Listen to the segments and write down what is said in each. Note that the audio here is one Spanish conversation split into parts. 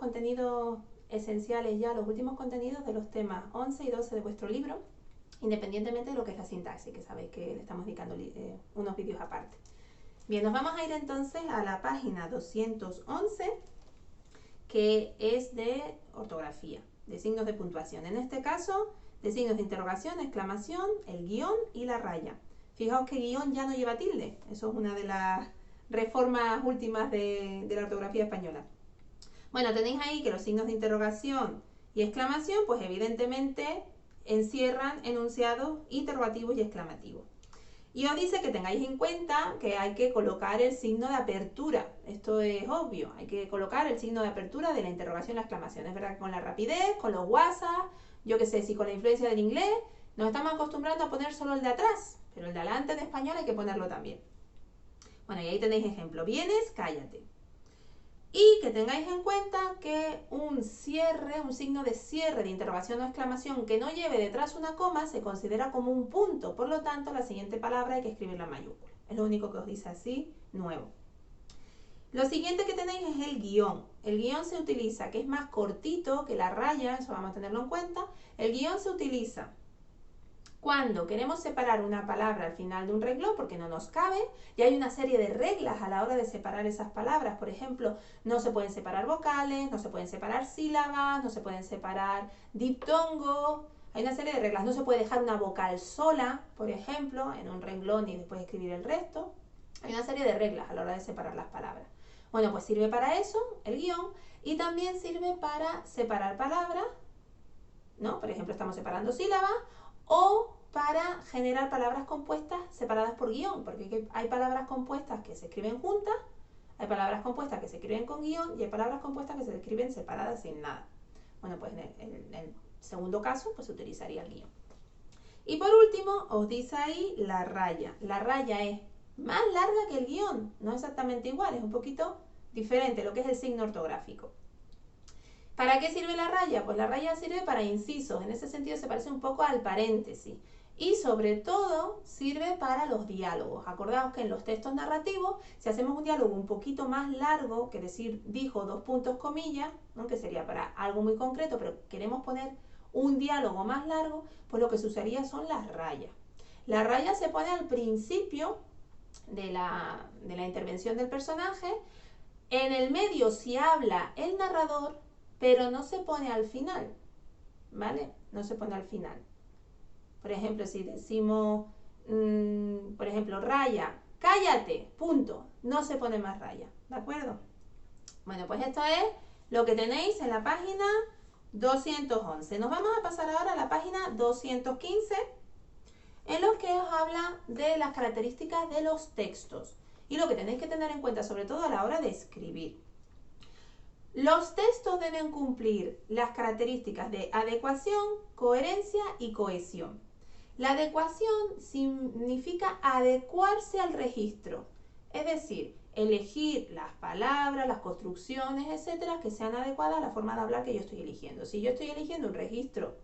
contenidos esenciales ya, los últimos contenidos de los temas 11 y 12 de vuestro libro, independientemente de lo que es la sintaxis, que sabéis que le estamos dedicando unos vídeos aparte. Bien, nos vamos a ir entonces a la página 211, que es de ortografía, de signos de puntuación. En este caso, de signos de interrogación, exclamación, el guión y la raya. Fijaos que guión ya no lleva tilde. Eso es una de las reformas últimas de la ortografía española. Bueno, tenéis ahí que los signos de interrogación y exclamación, pues evidentemente encierran enunciados interrogativos y exclamativos. Y os dice que tengáis en cuenta que hay que colocar el signo de apertura. Esto es obvio, hay que colocar el signo de apertura de la interrogación y la exclamación. Es verdad que con la rapidez, con los WhatsApp, yo qué sé, si con la influencia del inglés, nos estamos acostumbrando a poner solo el de atrás, pero el de adelante en español hay que ponerlo también. Bueno, y ahí tenéis ejemplo. Vienes, cállate. Y que tengáis en cuenta que un cierre, un signo de cierre de interrogación o exclamación que no lleve detrás una coma se considera como un punto. Por lo tanto, la siguiente palabra hay que escribirla en mayúscula. Es lo único que os dice así, nuevo. Lo siguiente que tenéis es el guión. El guión se utiliza, que es más cortito que la raya, eso vamos a tenerlo en cuenta. El guión se utiliza cuando queremos separar una palabra al final de un renglón porque no nos cabe, y hay una serie de reglas a la hora de separar esas palabras. Por ejemplo, no se pueden separar vocales, no se pueden separar sílabas, no se pueden separar diptongos. Hay una serie de reglas. No se puede dejar una vocal sola, por ejemplo, en un renglón y después escribir el resto. Hay una serie de reglas a la hora de separar las palabras. Bueno, pues sirve para eso, el guión, y también sirve para separar palabras, ¿no? Por ejemplo, estamos separando sílabas, o para generar palabras compuestas separadas por guión, porque hay palabras compuestas que se escriben juntas, hay palabras compuestas que se escriben con guión y hay palabras compuestas que se escriben separadas sin nada. Bueno, pues en el segundo caso, pues se utilizaría el guión. Y por último, os dice ahí la raya. La raya es más larga que el guión, no exactamente igual, es un poquito diferente lo que es el signo ortográfico. ¿Para qué sirve la raya? Pues la raya sirve para incisos, en ese sentido se parece un poco al paréntesis. Y sobre todo sirve para los diálogos. Acordaos que en los textos narrativos, si hacemos un diálogo un poquito más largo, que decir dijo dos puntos comillas, ¿no? Que sería para algo muy concreto, pero queremos poner un diálogo más largo, pues lo que se usaría son las rayas. La raya se pone al principio de la intervención del personaje, en el medio si habla el narrador, pero no se pone al final, ¿vale? No se pone al final. Por ejemplo, si decimos, por ejemplo, raya, cállate, punto, no se pone más raya, ¿de acuerdo? Bueno, pues esto es lo que tenéis en la página 211. Nos vamos a pasar ahora a la página 215, en los que os habla de las características de los textos y lo que tenéis que tener en cuenta, sobre todo a la hora de escribir. Los textos deben cumplir las características de adecuación, coherencia y cohesión. La adecuación significa adecuarse al registro, es decir, elegir las palabras, las construcciones, etcétera, que sean adecuadas a la forma de hablar que yo estoy eligiendo. Si yo estoy eligiendo un registro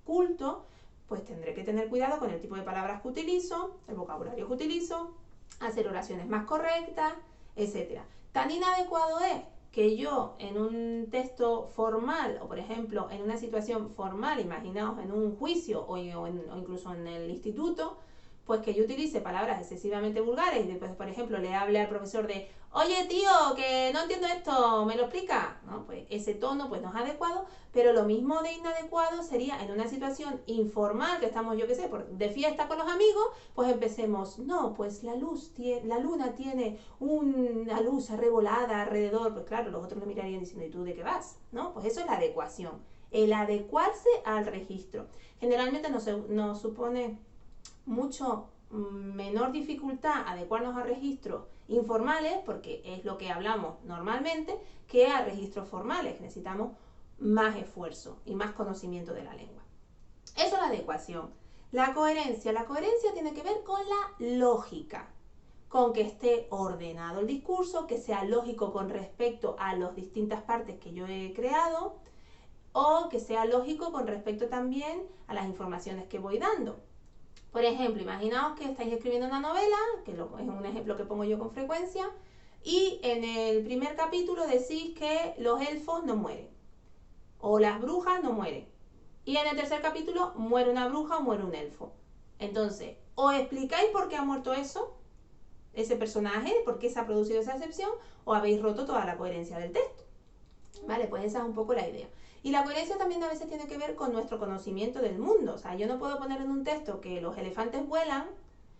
culto, pues tendré que tener cuidado con el tipo de palabras que utilizo, el vocabulario que utilizo, hacer oraciones más correctas, etcétera. Tan inadecuado es que yo en un texto formal, o por ejemplo en una situación formal, imaginaos en un juicio o incluso en el instituto, pues que yo utilice palabras excesivamente vulgares y después, por ejemplo, le hable al profesor de oye tío, que no entiendo esto, ¿me lo explica? ¿No? Pues ese tono pues no es adecuado, pero lo mismo de inadecuado sería en una situación informal, que estamos, yo qué sé, de fiesta con los amigos, pues empecemos, no, pues la luna tiene una luz arrebolada alrededor, pues claro, los otros lo mirarían diciendo, ¿y tú de qué vas? ¿No? Pues eso es la adecuación, el adecuarse al registro. Generalmente nos supone mucho menor dificultad adecuarnos a registros informales, porque es lo que hablamos normalmente, que a registros formales. Necesitamos más esfuerzo y más conocimiento de la lengua. Eso es la adecuación. La coherencia tiene que ver con la lógica, con que esté ordenado el discurso, que sea lógico con respecto a las distintas partes que yo he creado, o que sea lógico con respecto también a las informaciones que voy dando. Por ejemplo, imaginaos que estáis escribiendo una novela, que es un ejemplo que pongo yo con frecuencia, y en el primer capítulo decís que los elfos no mueren, o las brujas no mueren, y en el tercer capítulo muere una bruja o muere un elfo. Entonces, o explicáis por qué ha muerto ese personaje, por qué se ha producido esa excepción, o habéis roto toda la coherencia del texto. ¿Vale? Pues esa es un poco la idea. Y la coherencia también a veces tiene que ver con nuestro conocimiento del mundo. O sea, yo no puedo poner en un texto que los elefantes vuelan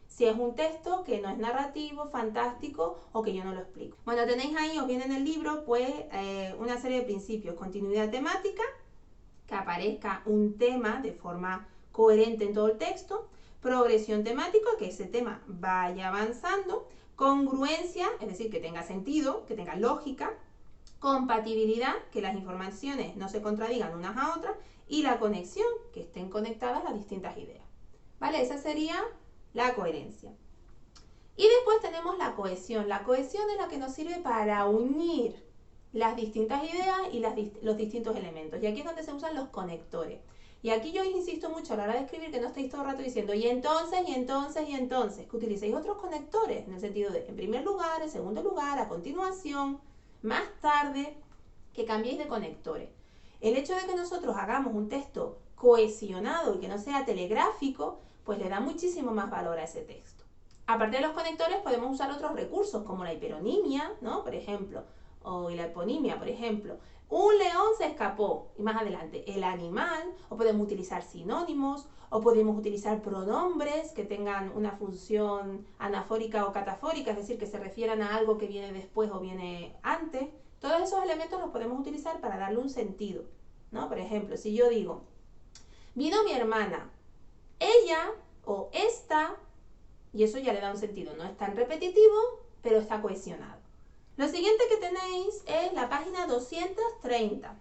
si es un texto que no es narrativo, fantástico o que yo no lo explico. Bueno, tenéis ahí, os viene en el libro, pues una serie de principios. Continuidad temática, que aparezca un tema de forma coherente en todo el texto. Progresión temática, que ese tema vaya avanzando. Congruencia, es decir, que tenga sentido, que tenga lógica. Compatibilidad, que las informaciones no se contradigan unas a otras. Y la conexión, que estén conectadas las distintas ideas. ¿Vale? Esa sería la coherencia. Y después tenemos la cohesión. La cohesión es la que nos sirve para unir las distintas ideas y los distintos elementos. Y aquí es donde se usan los conectores. Y aquí yo insisto mucho a la hora de escribir que no estéis todo el rato diciendo y entonces, que utilicéis otros conectores, en el sentido de en primer lugar, en segundo lugar, a continuación, más tarde, que cambiéis de conectores. El hecho de que nosotros hagamos un texto cohesionado y que no sea telegráfico, pues le da muchísimo más valor a ese texto. Aparte de los conectores, podemos usar otros recursos como la hiperonimia, ¿no? Por ejemplo, o la eponimia, por ejemplo. Un león se escapó, y más adelante, el animal, o podemos utilizar sinónimos, o podemos utilizar pronombres que tengan una función anafórica o catafórica, es decir, que se refieran a algo que viene después o viene antes. Todos esos elementos los podemos utilizar para darle un sentido, ¿no? Por ejemplo, si yo digo, vino mi hermana, ella o esta, y eso ya le da un sentido, no es tan repetitivo, pero está cohesionado. Lo siguiente que tenéis es la página 230,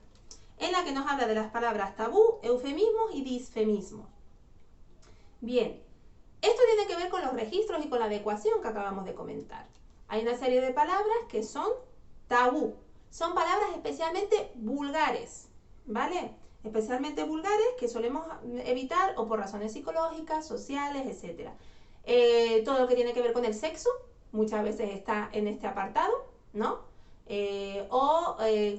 en la que nos habla de las palabras tabú, eufemismos y disfemismos. Bien, esto tiene que ver con los registros y con la adecuación que acabamos de comentar. Hay una serie de palabras que son tabú. Son palabras especialmente vulgares, ¿vale? Especialmente vulgares que solemos evitar o por razones psicológicas, sociales, etc. Todo lo que tiene que ver con el sexo muchas veces está en este apartado, ¿no?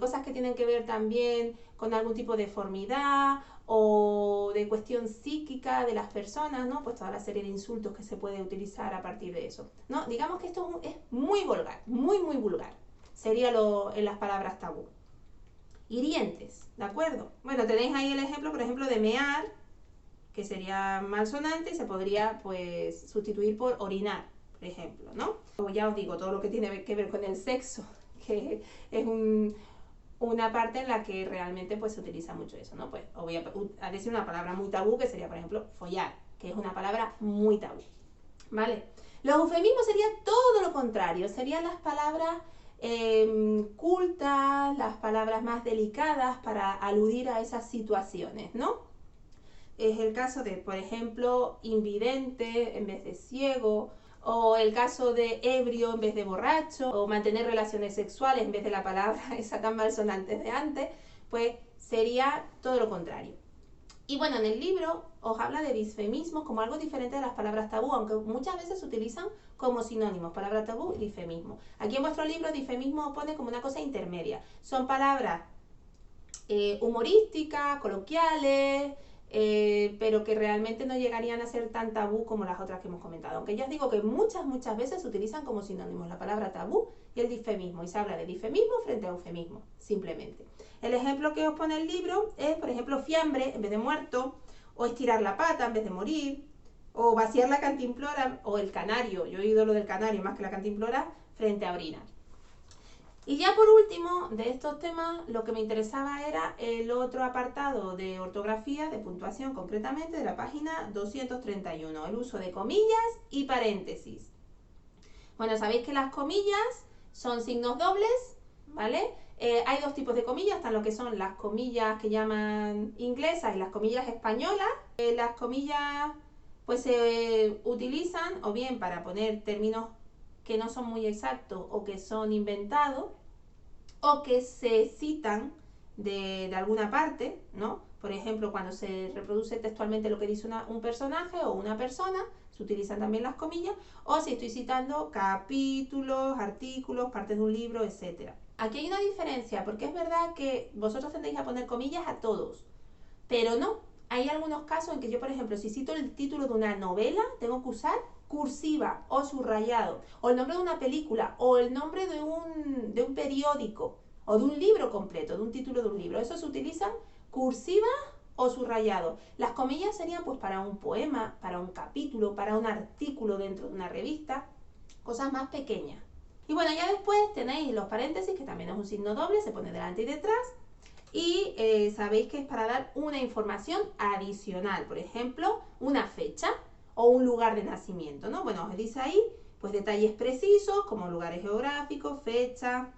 Cosas que tienen que ver también con algún tipo de deformidad o de cuestión psíquica de las personas, ¿no? Pues toda la serie de insultos que se puede utilizar a partir de eso, ¿no? Digamos que esto es muy vulgar, muy vulgar. Sería en las palabras tabú. Hirientes, ¿de acuerdo? Bueno, tenéis ahí el ejemplo, por ejemplo, de mear, que sería malsonante y se podría, pues, sustituir por orinar, por ejemplo, ¿no? Como ya os digo, todo lo que tiene que ver con el sexo, que es una parte en la que realmente pues se utiliza mucho eso, ¿no? Pues os voy a decir una palabra muy tabú que sería, por ejemplo, follar, que es una palabra muy tabú, ¿vale? Los eufemismos sería todo lo contrario, serían las palabras cultas, las palabras más delicadas para aludir a esas situaciones, ¿no? Es el caso de, por ejemplo, invidente en vez de ciego, o el caso de ebrio en vez de borracho, o mantener relaciones sexuales en vez de la palabra esa tan malsonante de antes, pues sería todo lo contrario. Y bueno, en el libro os habla de disfemismos como algo diferente de las palabras tabú, aunque muchas veces se utilizan como sinónimos, palabra tabú y disfemismo. Aquí en vuestro libro disfemismo pone como una cosa intermedia. Son palabras humorísticas, coloquiales, pero que realmente no llegarían a ser tan tabú como las otras que hemos comentado. Aunque ya os digo que muchas veces se utilizan como sinónimos la palabra tabú y el disfemismo, y se habla de disfemismo frente a eufemismo, simplemente. El ejemplo que os pone el libro es, por ejemplo, fiambre en vez de muerto, o estirar la pata en vez de morir, o vaciar la cantimplora, o el canario, yo he oído lo del canario más que la cantimplora, frente a orinar. Y ya por último, de estos temas, lo que me interesaba era el otro apartado de ortografía, de puntuación concretamente, de la página 231, el uso de comillas y paréntesis. Bueno, sabéis que las comillas son signos dobles, ¿vale? Hay dos tipos de comillas, están lo que son las comillas que llaman inglesas y las comillas españolas. Las comillas pues se utilizan o bien para poner términos que no son muy exactos o que son inventados o que se citan de alguna parte, ¿no? Por ejemplo, cuando se reproduce textualmente lo que dice un personaje o una persona, se utilizan también las comillas, o si estoy citando capítulos, artículos, partes de un libro, etc. Aquí hay una diferencia, porque es verdad que vosotros tendréis a poner comillas a todos, pero no. Hay algunos casos en que yo, por ejemplo, si cito el título de una novela, tengo que usar cursiva o subrayado, o el nombre de una película, o el nombre de un periódico, o de un libro completo, de un título de un libro. Eso se utiliza cursiva o subrayado. Las comillas serían pues para un poema, para un capítulo, para un artículo dentro de una revista, cosas más pequeñas. Y bueno, ya después tenéis los paréntesis, que también es un signo doble, se pone delante y detrás. Y sabéis que es para dar una información adicional, por ejemplo, una fecha o un lugar de nacimiento, ¿no? Bueno, os dice ahí, pues detalles precisos, como lugares geográficos, fecha,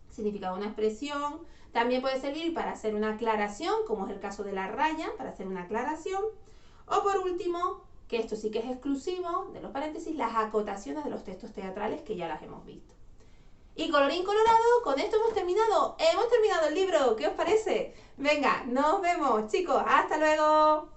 significado de una expresión. También puede servir para hacer una aclaración, como es el caso de la raya, para hacer una aclaración. O por último, que esto sí que es exclusivo de los paréntesis, las acotaciones de los textos teatrales, que ya las hemos visto. Y colorín colorado, con esto hemos terminado. Hemos terminado el libro. ¿Qué os parece? Venga, nos vemos, chicos. Hasta luego.